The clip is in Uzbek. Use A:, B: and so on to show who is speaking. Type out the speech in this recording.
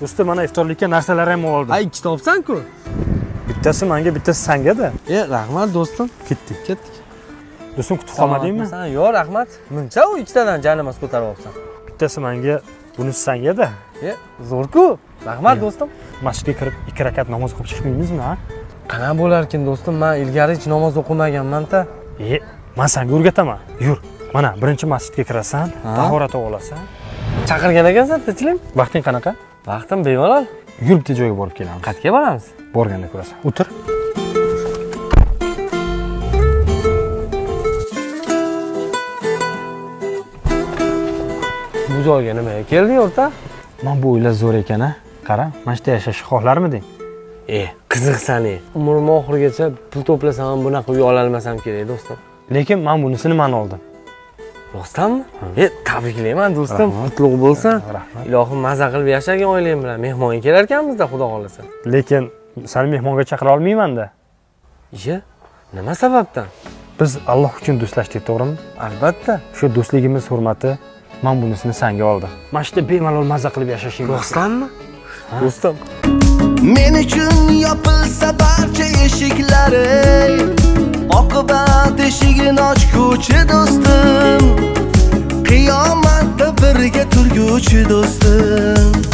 A: Do'stim, mana iftorlikka narsalar ham oldim.
B: Ha, ikkita olibsan-ku.
A: Bittasi menga, bittasi senga-da.
B: Rahmat do'stim.
A: Ketdik. Do'stim, kutib qolmadingmi?
B: Yo'q, rahmat. Muncha u ikkitadan janimas ko'tarib olibsan.
A: Bittasi menga, bunisi senga-da.
B: Zo'r-ku. Rahmat do'stim.
A: Masjidga kirib 2 rakat namoz o'qib chiqmaymizmi, ha?
B: Qana bo'larkin do'stim, men ilgari hech namoz o'qimaganman-da.
A: Men senga o'rgataman. Yur. Mana birinchi masjidga kirasan, tahorat olasan.
B: Chaqirgan ekansan, tinchlik.
A: Vaqting qanaqa?
B: Vaqtim bemalol.
A: Yur, bitta joyga borib kelamiz.
B: Qayerga boramiz?
A: Borganda ko'rasan. O'tir.
B: Bu joyga nimaga kelding, o'rta?
A: Men bu o'ylar zo'r ekan-a. Qara, mana shu yashashni xohlarmiding?
B: Qiziqsan-e. Umrim oxirigacha pul to'plasam ham bunaqa uy ola olmasam kerak, do'stim.
A: Lekin men bunisini oldim.
B: Rostdanmi? Tabriklayman do'stim. Qutlug' bo'lsin.
A: Rahmat.
B: Ilohim maza qilib yashagan oilang bilan mehmonga kelar ekanmiz-da, xudo xolasa.
A: Lekin seni mehmonga chaqira olmayman-da.
B: Nima sababdan?
A: Biz Alloh uchun do'stlashdik, to'g'rimi?
B: Albatta.
A: Shu do'stligimiz hurmati men bunisini senga oldim. Mana shu bemalol maza qilib yashashing.
B: Rostdanmi? Do'stim.
C: Men uchun yopilsa barcha eshiklari, oqibat eshigini ochguchi do'stim, qiyomatda birga turguchi do'stim.